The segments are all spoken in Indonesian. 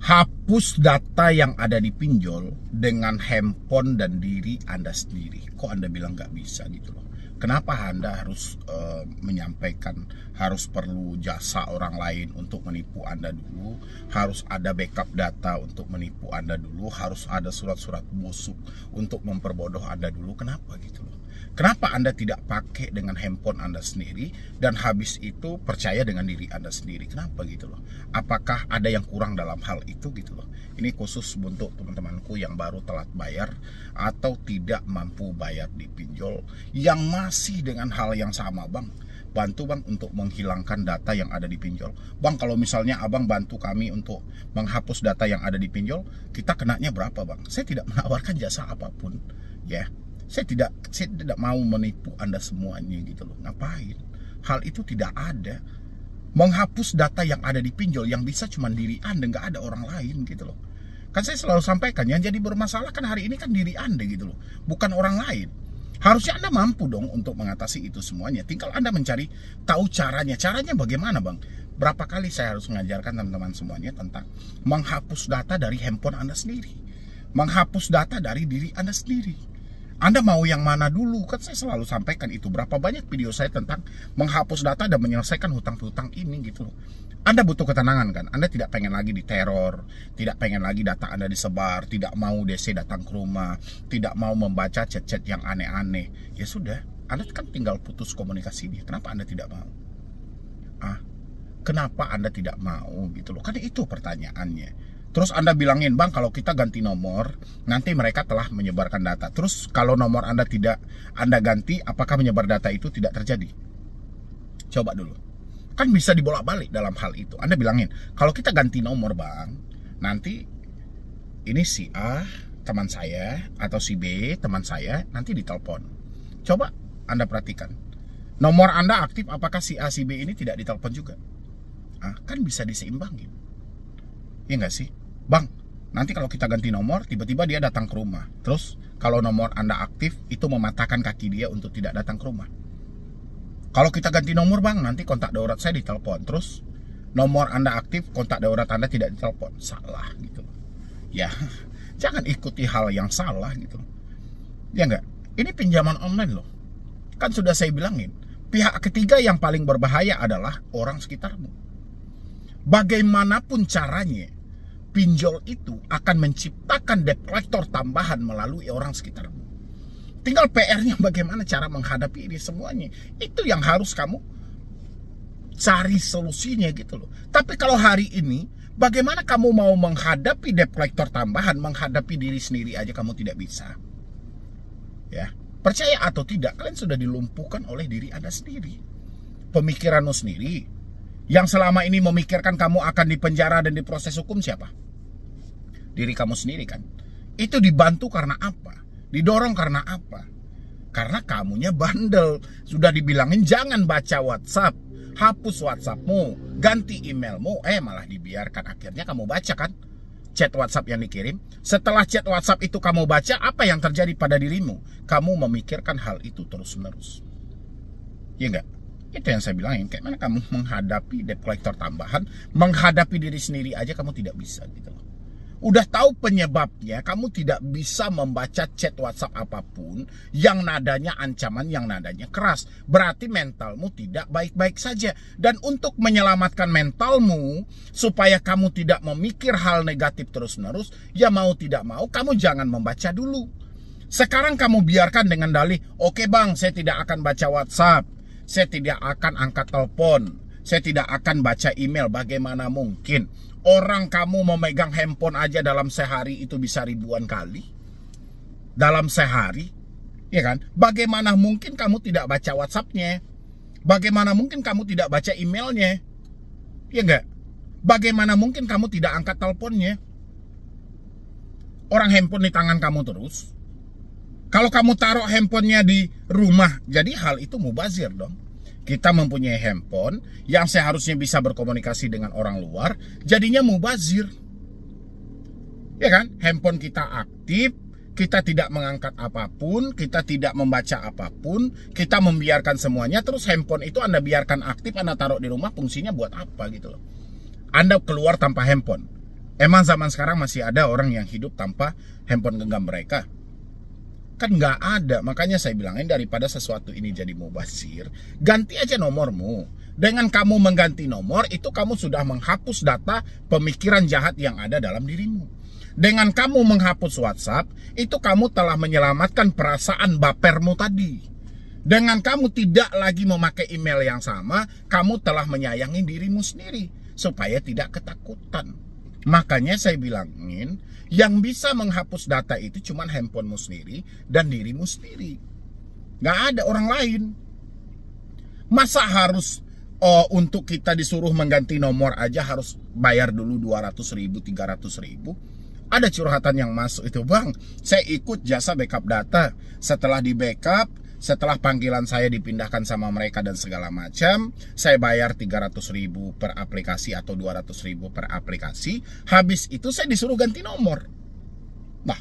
Hapus data yang ada di pinjol dengan handphone dan diri Anda sendiri. Kok Anda bilang nggak bisa gitu loh? Kenapa Anda harus menyampaikan, harus perlu jasa orang lain untuk menipu Anda dulu, harus ada backup data untuk menipu Anda dulu, harus ada surat-surat busuk untuk memperbodoh Anda dulu? Kenapa gitu loh? Kenapa Anda tidak pakai dengan handphone Anda sendiri dan habis itu percaya dengan diri Anda sendiri? Kenapa gitu loh? Apakah ada yang kurang dalam hal itu gitu loh? Ini khusus untuk teman-temanku yang baru telat bayar atau tidak mampu bayar di pinjol, yang masih dengan hal yang sama. Bang, bantu bang untuk menghilangkan data yang ada di pinjol. Bang, kalau misalnya abang bantu kami untuk menghapus data yang ada di pinjol, kita kenanya berapa bang? Saya tidak menawarkan jasa apapun ya. Saya tidak mau menipu Anda semuanya gitu loh. Ngapain? Hal itu tidak ada. Menghapus data yang ada di pinjol yang bisa cuma diri Anda, nggak ada orang lain gitu loh. Kan saya selalu sampaikan, yang jadi bermasalah kan hari ini kan diri Anda gitu loh, bukan orang lain. Harusnya Anda mampu dong untuk mengatasi itu semuanya. Tinggal Anda mencari tahu caranya. Caranya bagaimana bang? Berapa kali saya harus mengajarkan teman-teman semuanya tentang menghapus data dari handphone Anda sendiri, menghapus data dari diri Anda sendiri. Anda mau yang mana dulu? Kan saya selalu sampaikan itu. Berapa banyak video saya tentang menghapus data dan menyelesaikan hutang-hutang ini gitu loh. Anda butuh ketenangan kan? Anda tidak pengen lagi diteror, tidak pengen lagi data Anda disebar, tidak mau DC datang ke rumah, tidak mau membaca chat-chat yang aneh-aneh. Ya sudah, Anda kan tinggal putus komunikasi dia. Kenapa Anda tidak mau? Kenapa Anda tidak mau gitu loh? Kan itu pertanyaannya. Terus Anda bilangin, bang kalau kita ganti nomor, nanti mereka telah menyebarkan data. Terus kalau nomor Anda tidak Anda ganti, apakah menyebar data itu tidak terjadi? Coba dulu. Kan bisa dibolak-balik dalam hal itu. Anda bilangin, kalau kita ganti nomor bang, nanti ini si A teman saya atau si B teman saya nanti ditelepon. Coba Anda perhatikan. Nomor Anda aktif, apakah si A si B ini tidak ditelepon juga? Kan bisa diseimbangin. Iya nggak sih? Bang, nanti kalau kita ganti nomor, tiba-tiba dia datang ke rumah. Terus kalau nomor Anda aktif, itu mematahkan kaki dia untuk tidak datang ke rumah. Kalau kita ganti nomor bang, nanti kontak darurat saya ditelepon. Terus nomor Anda aktif, kontak darurat Anda tidak ditelepon. Salah gitu. Ya, jangan ikuti hal yang salah gitu. Ya nggak? Ini pinjaman online loh. Kan sudah saya bilangin, pihak ketiga yang paling berbahaya adalah orang sekitarmu. Bagaimanapun caranya, pinjol itu akan menciptakan debt collector tambahan melalui orang sekitarmu. Tinggal PR-nya bagaimana cara menghadapi ini semuanya. Itu yang harus kamu cari solusinya gitu loh. Tapi kalau hari ini, bagaimana kamu mau menghadapi debt collector tambahan, menghadapi diri sendiri aja kamu tidak bisa. Ya, percaya atau tidak, kalian sudah dilumpuhkan oleh diri Anda sendiri. Pemikiranmu sendiri. Yang selama ini memikirkan kamu akan dipenjara dan diproses hukum siapa? Diri kamu sendiri kan. Itu dibantu karena apa? Didorong karena apa? Karena kamunya bandel. Sudah dibilangin jangan baca WhatsApp, hapus WhatsAppmu, ganti emailmu, malah dibiarkan. Akhirnya kamu baca kan chat WhatsApp yang dikirim. Setelah chat WhatsApp itu kamu baca, apa yang terjadi pada dirimu? Kamu memikirkan hal itu terus-menerus. Iya enggak? Itu yang saya bilangin, kayak mana kamu menghadapi debt collector tambahan, menghadapi diri sendiri aja kamu tidak bisa gitu loh. Udah tahu penyebabnya, kamu tidak bisa membaca chat WhatsApp apapun yang nadanya ancaman, yang nadanya keras. Berarti mentalmu tidak baik-baik saja. Dan untuk menyelamatkan mentalmu, supaya kamu tidak memikir hal negatif terus-menerus, ya mau tidak mau kamu jangan membaca dulu. Sekarang kamu biarkan dengan dalih, oke bang, saya tidak akan baca WhatsApp, saya tidak akan angkat telepon, saya tidak akan baca email. Bagaimana mungkin orang kamu memegang handphone aja dalam sehari itu bisa ribuan kali? Dalam sehari, ya kan? Bagaimana mungkin kamu tidak baca WhatsApp-nya? Bagaimana mungkin kamu tidak baca emailnya? Ya enggak? Bagaimana mungkin kamu tidak angkat teleponnya? Orang handphone di tangan kamu terus. Kalau kamu taruh handphonenya di rumah, jadi hal itu mubazir dong. Kita mempunyai handphone yang seharusnya bisa berkomunikasi dengan orang luar, jadinya mubazir. Ya kan? Handphone kita aktif, kita tidak mengangkat apapun, kita tidak membaca apapun, kita membiarkan semuanya, terus handphone itu Anda biarkan aktif, Anda taruh di rumah, fungsinya buat apa gitu loh. Anda keluar tanpa handphone. Emang zaman sekarang masih ada orang yang hidup tanpa handphone genggam mereka? Kan nggak ada. Makanya saya bilangin, daripada sesuatu ini jadi mubazir, ganti aja nomormu. Dengan kamu mengganti nomor, itu kamu sudah menghapus data pemikiran jahat yang ada dalam dirimu. Dengan kamu menghapus WhatsApp, itu kamu telah menyelamatkan perasaan bapermu tadi. Dengan kamu tidak lagi memakai email yang sama, kamu telah menyayangi dirimu sendiri supaya tidak ketakutan. Makanya saya bilangin, yang bisa menghapus data itu cuma handphonemu sendiri dan dirimu sendiri. Nggak ada orang lain. Masa harus untuk kita disuruh mengganti nomor aja harus bayar dulu 200.000, 300.000? Ada curhatan yang masuk itu, bang, saya ikut jasa backup data. Setelah di backup, setelah panggilan saya dipindahkan sama mereka dan segala macam, saya bayar 300.000 per aplikasi atau 200.000 per aplikasi. Habis itu saya disuruh ganti nomor. Nah,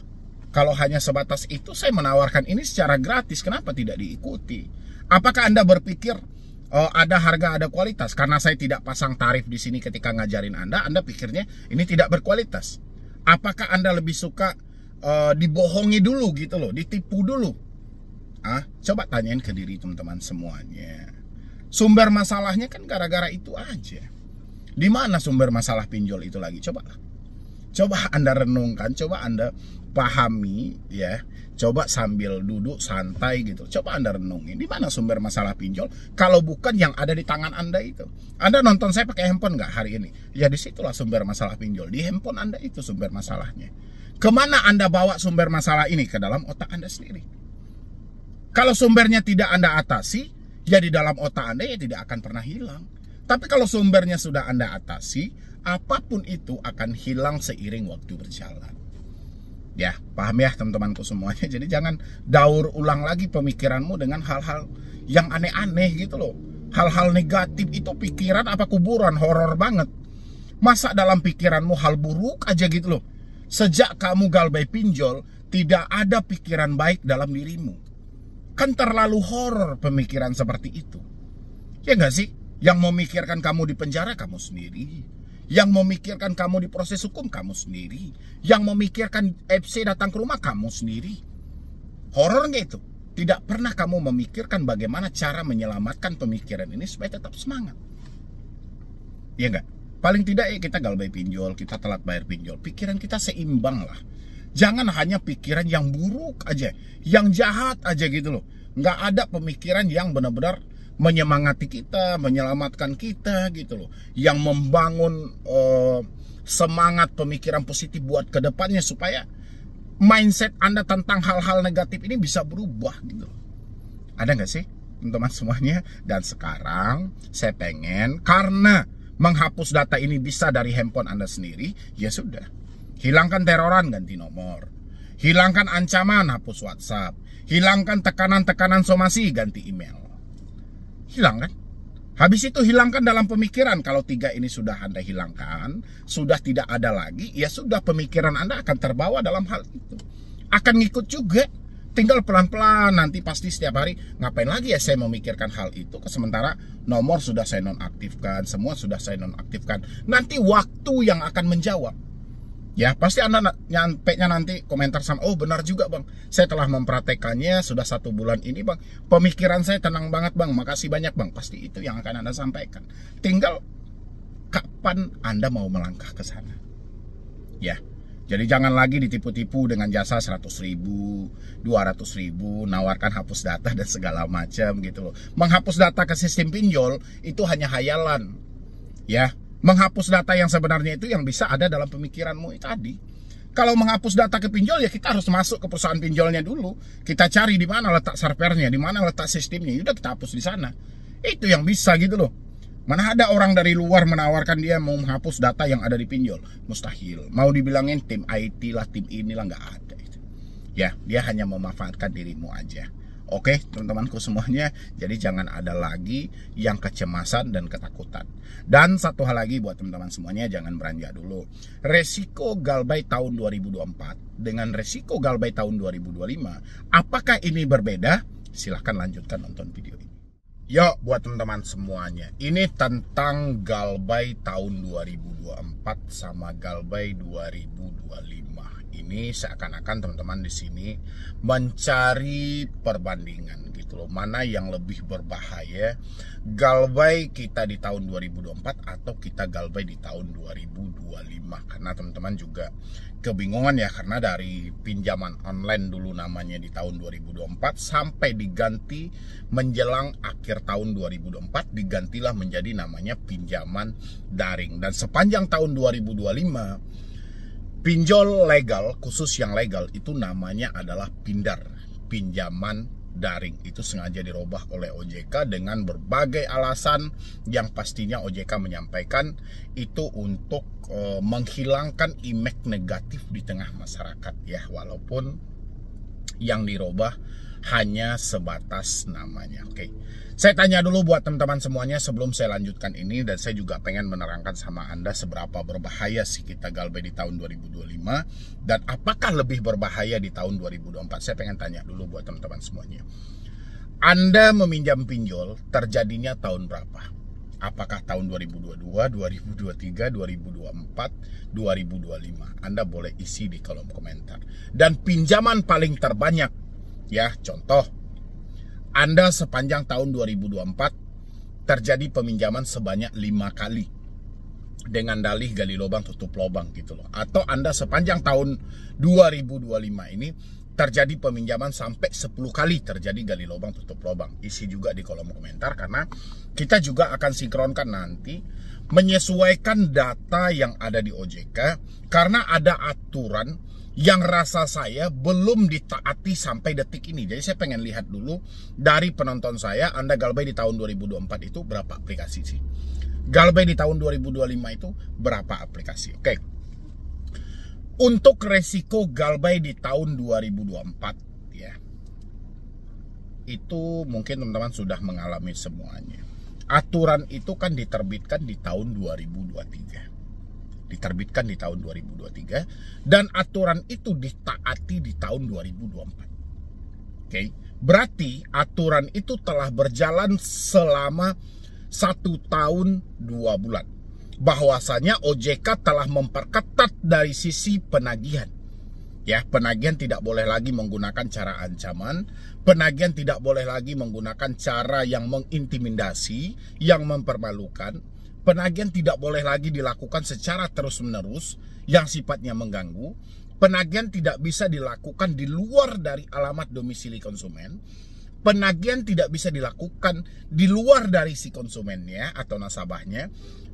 kalau hanya sebatas itu, saya menawarkan ini secara gratis. Kenapa tidak diikuti? Apakah Anda berpikir ada harga, ada kualitas? Karena saya tidak pasang tarif di sini ketika ngajarin Anda pikirnya ini tidak berkualitas. Apakah Anda lebih suka dibohongi dulu gitu loh, ditipu dulu? Coba tanyain ke diri teman-teman semuanya. Sumber masalahnya kan gara-gara itu aja. Di mana sumber masalah pinjol itu lagi? Coba Anda renungkan, coba Anda pahami ya. Coba sambil duduk santai gitu. Coba Anda renungin, di mana sumber masalah pinjol? Kalau bukan yang ada di tangan Anda itu. Anda nonton saya pakai handphone nggak hari ini? Ya disitulah sumber masalah pinjol. Di handphone Anda itu sumber masalahnya. Kemana Anda bawa sumber masalah ini? Ke dalam otak Anda sendiri. Kalau sumbernya tidak Anda atasi, ya di dalam otak Anda ya tidak akan pernah hilang. Tapi kalau sumbernya sudah Anda atasi, apapun itu akan hilang seiring waktu berjalan. Ya, paham ya teman-temanku semuanya. Jadi jangan daur ulang lagi pemikiranmu dengan hal-hal yang aneh-aneh gitu loh. Hal-hal negatif itu pikiran apa kuburan, horor banget. Masa dalam pikiranmu hal buruk aja gitu loh. Sejak kamu galbay pinjol, tidak ada pikiran baik dalam dirimu. Kan terlalu horor pemikiran seperti itu. Ya nggak sih? Yang memikirkan kamu di penjara kamu sendiri. Yang memikirkan kamu diproses hukum kamu sendiri. Yang memikirkan FC datang ke rumah kamu sendiri. Horor nggak itu? Tidak pernah kamu memikirkan bagaimana cara menyelamatkan pemikiran ini supaya tetap semangat. Ya nggak? Paling tidak ya kita galbay pinjol, kita telat bayar pinjol. Pikiran kita seimbang lah. Jangan hanya pikiran yang buruk aja, yang jahat aja gitu loh. Nggak ada pemikiran yang benar-benar menyemangati kita, menyelamatkan kita gitu loh. Yang membangun semangat pemikiran positif buat kedepannya supaya mindset Anda tentang hal-hal negatif ini bisa berubah gitu loh. Ada nggak sih teman-teman semuanya? Dan sekarang saya pengen, karena menghapus data ini bisa dari handphone Anda sendiri, ya sudah. Hilangkan teroran, ganti nomor. Hilangkan ancaman, hapus WhatsApp. Hilangkan tekanan-tekanan somasi, ganti email. Hilang kan? Habis itu hilangkan dalam pemikiran. Kalau 3 ini sudah Anda hilangkan, sudah tidak ada lagi, ya sudah pemikiran Anda akan terbawa dalam hal itu. Akan ngikut juga. Tinggal pelan-pelan, nanti pasti setiap hari, ngapain lagi ya saya memikirkan hal itu. Sementara nomor sudah saya nonaktifkan, semua sudah saya nonaktifkan. Nanti waktu yang akan menjawab. Ya, pasti Anda nyampe-nya nanti komentar sama, oh benar juga bang, saya telah mempraktekannya sudah 1 bulan ini bang, pemikiran saya tenang banget bang, makasih banyak bang. Pasti itu yang akan Anda sampaikan. Tinggal kapan Anda mau melangkah ke sana. Ya, jadi jangan lagi ditipu-tipu dengan jasa 100.000, 200.000, nawarkan hapus data dan segala macam gitu loh. Menghapus data ke sistem pinjol itu hanya hayalan. Ya, menghapus data yang sebenarnya itu yang bisa ada dalam pemikiranmu tadi. Kalau menghapus data ke pinjol ya kita harus masuk ke perusahaan pinjolnya dulu. Kita cari di mana letak servernya, di mana letak sistemnya. Udah kita hapus di sana. Itu yang bisa gitu loh. Mana ada orang dari luar menawarkan dia mau menghapus data yang ada di pinjol? Mustahil. Mau dibilangin tim IT lah, tim inilah, nggak ada itu. Ya, dia hanya memanfaatkan dirimu aja. Oke teman-temanku semuanya, jadi jangan ada lagi yang kecemasan dan ketakutan. Dan satu hal lagi buat teman-teman semuanya, jangan beranjak dulu. Resiko galbay tahun 2024 dengan resiko galbay tahun 2025, apakah ini berbeda? Silahkan lanjutkan nonton video ini. Yo, buat teman-teman semuanya, ini tentang Galbay tahun 2024 sama Galbay 2025. Ini seakan-akan teman-teman di sini mencari perbandingan gitu loh, mana yang lebih berbahaya, Galbay kita di tahun 2024 atau kita Galbay di tahun 2025. Karena teman-teman juga kebingungan ya, karena dari pinjaman online dulu namanya di tahun 2024 sampai diganti menjelang akhir tahun 2024 digantilah menjadi namanya pinjaman daring. Dan sepanjang tahun 2025 pinjol legal, khusus yang legal itu namanya adalah pindar, pinjaman daring. Itu sengaja dirubah oleh OJK dengan berbagai alasan yang pastinya OJK menyampaikan itu untuk menghilangkan image negatif di tengah masyarakat ya, walaupun yang dirubah hanya sebatas namanya. Oke, saya tanya dulu buat teman-teman semuanya sebelum saya lanjutkan ini, dan saya juga pengen menerangkan sama Anda seberapa berbahaya sih kita Galbay di tahun 2025 dan apakah lebih berbahaya di tahun 2024. Saya pengen tanya dulu buat teman-teman semuanya. Anda meminjam pinjol terjadinya tahun berapa? Apakah tahun 2022, 2023, 2024, 2025? Anda boleh isi di kolom komentar. Dan pinjaman paling terbanyak ya, contoh Anda sepanjang tahun 2024 terjadi peminjaman sebanyak 5 kali dengan dalih gali lubang tutup lubang gitu loh. Atau Anda sepanjang tahun 2025 ini terjadi peminjaman sampai 10 kali terjadi gali lubang tutup lubang. Isi juga di kolom komentar, karena kita juga akan sinkronkan nanti menyesuaikan data yang ada di OJK, karena ada aturan yang rasa saya belum ditaati sampai detik ini. Jadi saya pengen lihat dulu dari penonton saya, Anda Galbay di tahun 2024 itu berapa aplikasi sih? Galbay di tahun 2025 itu berapa aplikasi? Oke. Untuk resiko Galbay di tahun 2024 ya, itu mungkin teman-teman sudah mengalami semuanya. Aturan itu kan diterbitkan di tahun 2023. Diterbitkan di tahun 2023 dan aturan itu ditaati di tahun 2024. Oke, berarti aturan itu telah berjalan selama 1 tahun 2 bulan. Bahwasanya OJK telah memperketat dari sisi penagihan. Ya, penagihan tidak boleh lagi menggunakan cara ancaman, penagihan tidak boleh lagi menggunakan cara yang mengintimidasi, yang mempermalukan. Penagihan tidak boleh lagi dilakukan secara terus-menerus yang sifatnya mengganggu. Penagihan tidak bisa dilakukan di luar dari alamat domisili konsumen. Penagihan tidak bisa dilakukan di luar dari si konsumennya atau nasabahnya.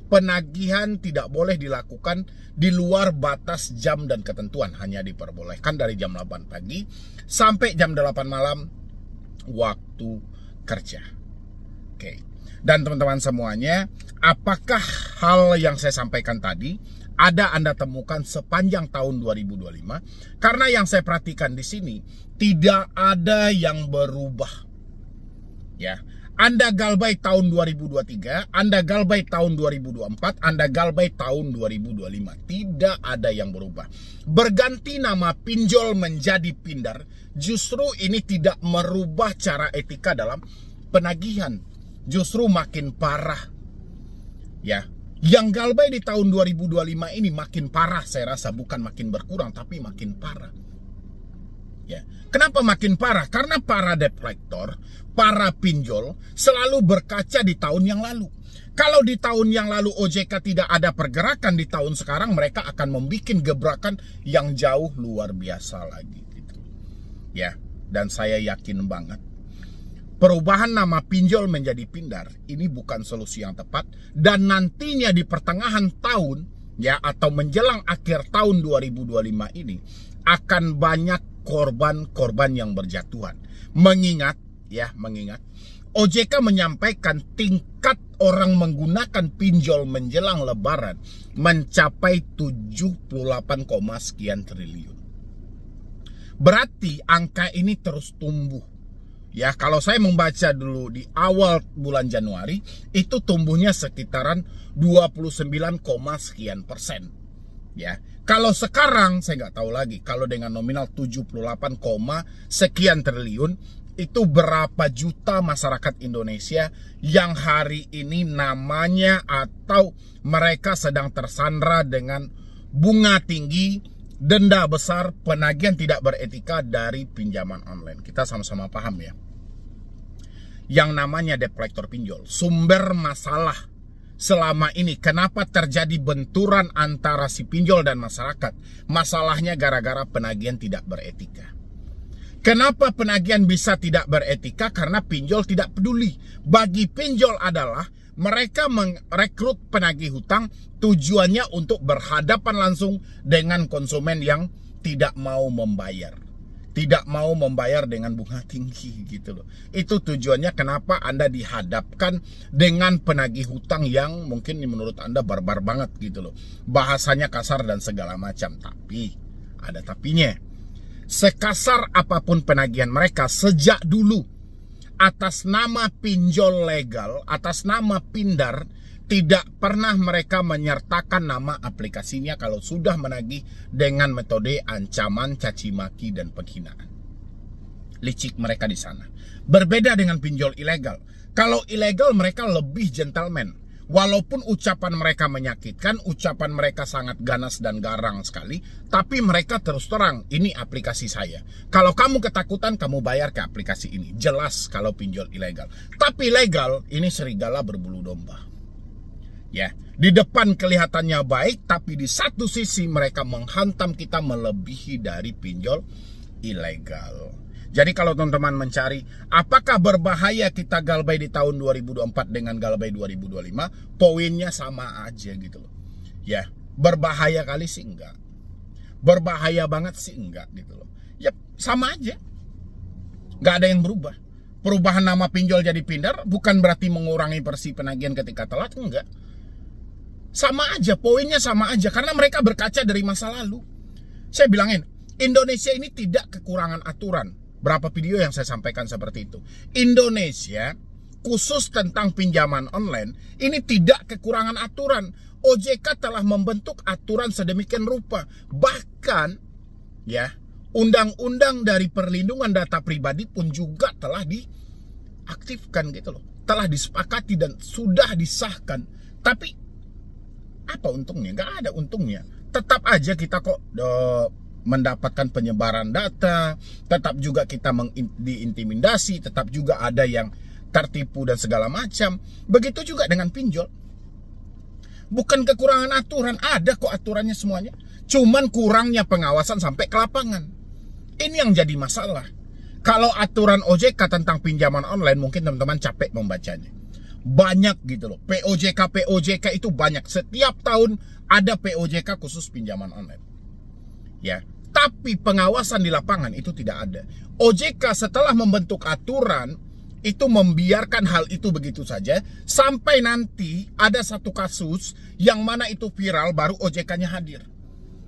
Penagihan tidak boleh dilakukan di luar batas jam dan ketentuan. Hanya diperbolehkan dari jam 8 pagi sampai jam 8 malam waktu kerja. Oke. Dan teman-teman semuanya, apakah hal yang saya sampaikan tadi ada Anda temukan sepanjang tahun 2025? Karena yang saya perhatikan di sini tidak ada yang berubah. Ya, Anda Galbay tahun 2023, Anda Galbay tahun 2024, Anda Galbay tahun 2025. Tidak ada yang berubah. Berganti nama pinjol menjadi pindar, justru ini tidak merubah cara etika dalam penagihan. Justru makin parah. Ya, yang Galbay di tahun 2025 ini makin parah, saya rasa bukan makin berkurang tapi makin parah. Ya, kenapa makin parah? Karena para debt collector, para pinjol selalu berkaca di tahun yang lalu. Kalau di tahun yang lalu OJK tidak ada pergerakan, di tahun sekarang mereka akan membuat gebrakan yang jauh luar biasa lagi gitu. Ya, dan saya yakin banget perubahan nama pinjol menjadi pindar ini bukan solusi yang tepat, dan nantinya di pertengahan tahun ya atau menjelang akhir tahun 2025 ini akan banyak korban-korban yang berjatuhan. Mengingat OJK menyampaikan tingkat orang menggunakan pinjol menjelang lebaran mencapai 78, sekian triliun. Berarti angka ini terus tumbuh. Ya, kalau saya membaca dulu di awal bulan Januari itu tumbuhnya sekitaran 29, sekian persen. Ya, kalau sekarang saya nggak tahu lagi. Kalau dengan nominal 78, sekian triliun itu berapa juta masyarakat Indonesia yang hari ini namanya atau mereka sedang tersandra dengan bunga tinggi, denda besar, penagihan tidak beretika dari pinjaman online. Kita sama-sama paham ya. Yang namanya debt collector pinjol, sumber masalah selama ini, kenapa terjadi benturan antara si pinjol dan masyarakat? Masalahnya gara-gara penagihan tidak beretika. Kenapa penagihan bisa tidak beretika? Karena pinjol tidak peduli. Bagi pinjol adalah mereka merekrut penagih hutang tujuannya untuk berhadapan langsung dengan konsumen yang tidak mau membayar. Tidak mau membayar dengan bunga tinggi gitu loh. Itu tujuannya kenapa Anda dihadapkan dengan penagih hutang yang mungkin menurut Anda barbar banget gitu loh. Bahasanya kasar dan segala macam. Tapi ada tapinya. Sekasar apapun penagihan mereka sejak dulu atas nama pinjol legal, atas nama Pindar, tidak pernah mereka menyertakan nama aplikasinya kalau sudah menagih dengan metode ancaman, caci maki, dan penghinaan. Licik mereka di sana. Berbeda dengan pinjol ilegal. Kalau ilegal mereka lebih gentleman. Walaupun ucapan mereka menyakitkan, ucapan mereka sangat ganas dan garang sekali, tapi mereka terus terang, ini aplikasi saya. Kalau kamu ketakutan, kamu bayar ke aplikasi ini. Jelas kalau pinjol ilegal. Tapi legal, ini serigala berbulu domba. Ya, di depan kelihatannya baik, tapi di satu sisi mereka menghantam kita melebihi dari pinjol ilegal. Jadi kalau teman-teman mencari apakah berbahaya kita galbay di tahun 2024 dengan galbay 2025, poinnya sama aja gitu loh. Ya, berbahaya kali sih enggak. Berbahaya banget sih enggak gitu loh. Ya, sama aja. Nggak ada yang berubah. Perubahan nama pinjol jadi Pindar bukan berarti mengurangi versi penagihan ketika telat, enggak. Sama aja, poinnya sama aja. Karena mereka berkaca dari masa lalu. Saya bilangin, Indonesia ini tidak kekurangan aturan. Berapa video yang saya sampaikan seperti itu. Indonesia, khusus tentang pinjaman online, ini tidak kekurangan aturan. OJK telah membentuk aturan sedemikian rupa. Bahkan, ya, undang-undang dari perlindungan data pribadi pun juga telah diaktifkan gitu loh. Telah disepakati dan sudah disahkan. Tapi apa untungnya? Nggak ada untungnya. Tetap aja kita kok mendapatkan penyebaran data, tetap juga kita diintimidasi, tetap juga ada yang tertipu dan segala macam. Begitu juga dengan pinjol. Bukan kekurangan aturan, ada kok aturannya semuanya. Cuman kurangnya pengawasan sampai ke lapangan. Ini yang jadi masalah. Kalau aturan OJK tentang pinjaman online mungkin teman-teman capek membacanya. Banyak gitu loh. POJK itu banyak. Setiap tahun ada POJK khusus pinjaman online. Ya, tapi pengawasan di lapangan itu tidak ada. OJK setelah membentuk aturan itu membiarkan hal itu begitu saja sampai nanti ada satu kasus yang mana itu viral baru OJK-nya hadir.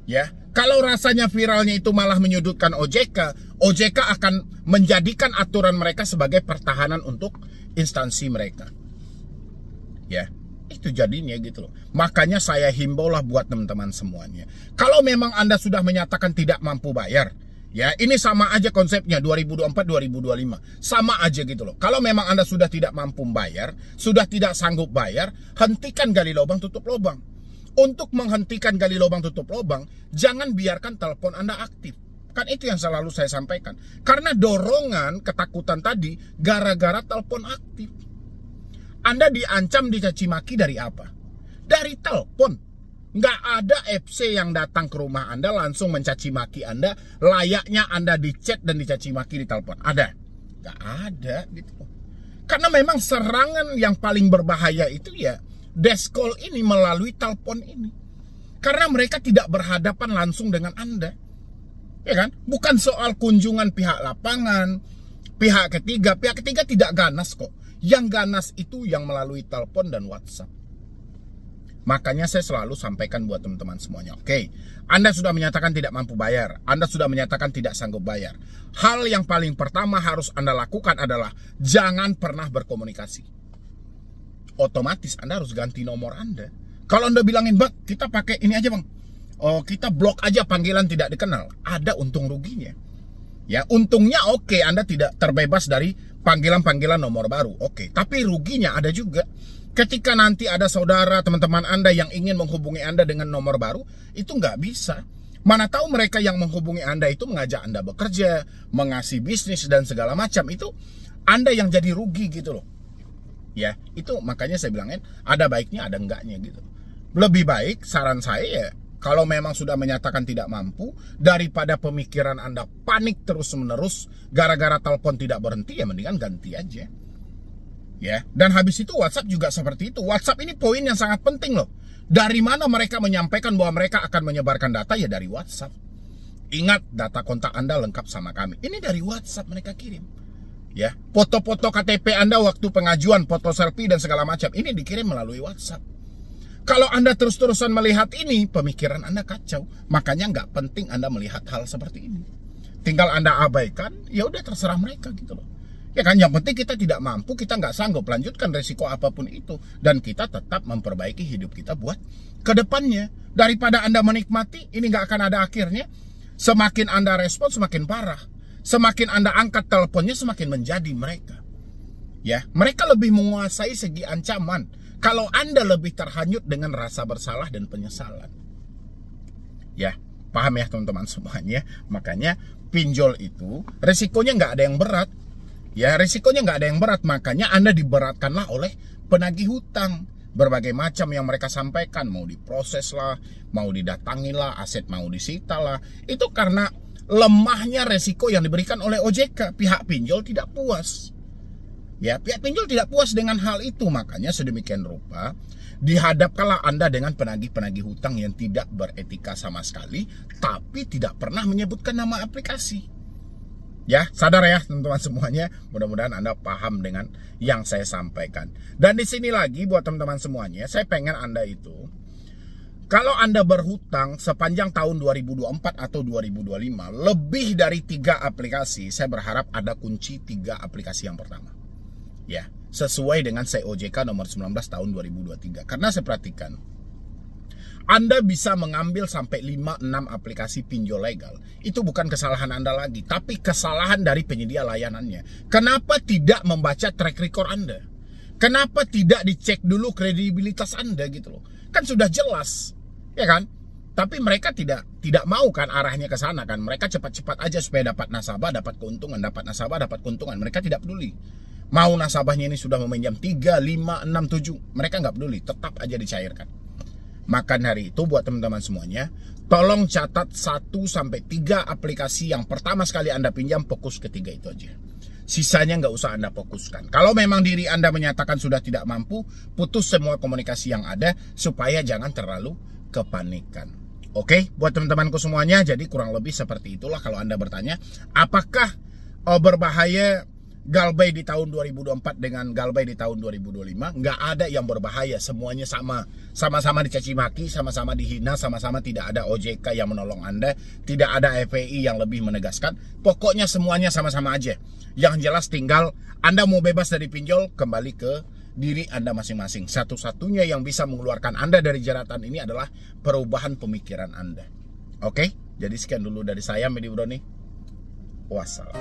Ya, kalau rasanya viralnya itu malah menyudutkan OJK, OJK akan menjadikan aturan mereka sebagai pertahanan untuk instansi mereka. Ya, itu jadinya gitu loh. Makanya saya himbaulah buat teman-teman semuanya. Kalau memang Anda sudah menyatakan tidak mampu bayar, ya ini sama aja konsepnya 2024-2025. Sama aja gitu loh. Kalau memang Anda sudah tidak mampu bayar, sudah tidak sanggup bayar, hentikan gali lubang tutup lubang. Untuk menghentikan gali lubang tutup lubang, jangan biarkan telepon Anda aktif. Kan itu yang selalu saya sampaikan. Karena dorongan ketakutan tadi gara-gara telepon aktif. Anda diancam, dicaci maki dari apa? Dari telepon. Nggak ada FC yang datang ke rumah Anda langsung mencaci maki Anda. Layaknya Anda di-chat dan dicaci maki di telepon. Ada? Nggak ada gitu. Karena memang serangan yang paling berbahaya itu ya desk call ini melalui telepon ini. Karena mereka tidak berhadapan langsung dengan Anda. Ya kan? Bukan soal kunjungan pihak lapangan, pihak ketiga. Pihak ketiga tidak ganas kok. Yang ganas itu yang melalui telepon dan WhatsApp. Makanya saya selalu sampaikan buat teman-teman semuanya. Oke, Anda sudah menyatakan tidak mampu bayar. Anda sudah menyatakan tidak sanggup bayar. Hal yang paling pertama harus Anda lakukan adalah jangan pernah berkomunikasi. Otomatis Anda harus ganti nomor Anda. Kalau Anda bilangin, Bang, kita pakai ini aja Bang. Oh, kita blok aja panggilan tidak dikenal. Ada untung ruginya. Ya, untungnya oke, Anda tidak terbebas dari panggilan-panggilan nomor baru. Oke, tapi ruginya ada juga. Ketika nanti ada saudara, teman-teman Anda yang ingin menghubungi Anda dengan nomor baru, itu nggak bisa. Mana tahu mereka yang menghubungi Anda itu mengajak Anda bekerja, mengasih bisnis dan segala macam. Itu Anda yang jadi rugi gitu loh. Ya, itu makanya saya bilangin ada baiknya ada enggaknya gitu. Lebih baik saran saya ya, kalau memang sudah menyatakan tidak mampu, daripada pemikiran Anda panik terus-menerus gara-gara telepon tidak berhenti, ya mendingan ganti aja. Ya, dan habis itu WhatsApp juga seperti itu. WhatsApp ini poin yang sangat penting loh. Dari mana mereka menyampaikan bahwa mereka akan menyebarkan data? Ya dari WhatsApp. Ingat, data kontak Anda lengkap sama kami. Ini dari WhatsApp mereka kirim. Ya, foto-foto KTP Anda waktu pengajuan, foto selfie dan segala macam, ini dikirim melalui WhatsApp. Kalau Anda terus-terusan melihat ini, pemikiran Anda kacau. Makanya nggak penting Anda melihat hal seperti ini. Tinggal Anda abaikan, ya udah terserah mereka gitu loh. Ya kan, yang penting kita tidak mampu, kita nggak sanggup lanjutkan resiko apapun itu. Dan kita tetap memperbaiki hidup kita buat ke depannya. Daripada Anda menikmati, ini nggak akan ada akhirnya. Semakin Anda respon, semakin parah. Semakin Anda angkat teleponnya, semakin menjadi mereka. Ya, mereka lebih menguasai segi ancaman. Kalau Anda lebih terhanyut dengan rasa bersalah dan penyesalan. Ya, paham ya teman-teman semuanya. Makanya pinjol itu resikonya nggak ada yang berat. Ya, resikonya nggak ada yang berat. Makanya Anda diberatkanlah oleh penagih hutang. Berbagai macam yang mereka sampaikan. Mau diproses lah, mau didatangi lah, aset mau disita lah. Itu karena lemahnya resiko yang diberikan oleh OJK. Pihak pinjol tidak puas. Ya, pihak pinjol tidak puas dengan hal itu. Makanya sedemikian rupa dihadapkanlah Anda dengan penagih-penagih hutang yang tidak beretika sama sekali, tapi tidak pernah menyebutkan nama aplikasi. Ya, sadar ya teman-teman semuanya. Mudah-mudahan Anda paham dengan yang saya sampaikan. Dan di sini lagi buat teman-teman semuanya, saya pengen Anda itu, kalau Anda berhutang sepanjang tahun 2024 atau 2025, lebih dari 3 aplikasi, saya berharap ada kunci 3 aplikasi yang pertama. Ya, sesuai dengan COJK nomor 19 tahun 2023. Karena saya perhatikan, Anda bisa mengambil sampai 5-6 aplikasi pinjol legal. Itu bukan kesalahan Anda lagi, tapi kesalahan dari penyedia layanannya. Kenapa tidak membaca track record Anda? Kenapa tidak dicek dulu kredibilitas Anda gitu loh? Kan sudah jelas, ya kan? Tapi mereka tidak mau kan arahnya ke sana kan. Mereka cepat-cepat aja supaya dapat nasabah, dapat keuntungan, dapat nasabah, dapat keuntungan. Mereka tidak peduli. Mau nasabahnya ini sudah meminjam 3, 5, 6, 7. Mereka nggak peduli, tetap aja dicairkan. Maka dari itu buat teman-teman semuanya, tolong catat 1-3 aplikasi yang pertama sekali Anda pinjam, fokus ketiga itu aja. Sisanya nggak usah Anda fokuskan. Kalau memang diri Anda menyatakan sudah tidak mampu, putus semua komunikasi yang ada, supaya jangan terlalu kepanikan. Oke, buat teman-temanku semuanya, jadi kurang lebih seperti itulah kalau Anda bertanya, apakah berbahaya Galbay di tahun 2024 dengan Galbay di tahun 2025? Nggak ada yang berbahaya, semuanya sama. Sama-sama dicaci maki, sama-sama dihina, sama-sama tidak ada OJK yang menolong Anda, tidak ada FPI yang lebih menegaskan. Pokoknya semuanya sama-sama aja. Yang jelas tinggal Anda mau bebas dari pinjol, kembali ke diri Anda masing-masing. Satu-satunya yang bisa mengeluarkan Anda dari jeratan ini adalah perubahan pemikiran Anda. Oke? Jadi sekian dulu dari saya, Medi Broni. Wassalam.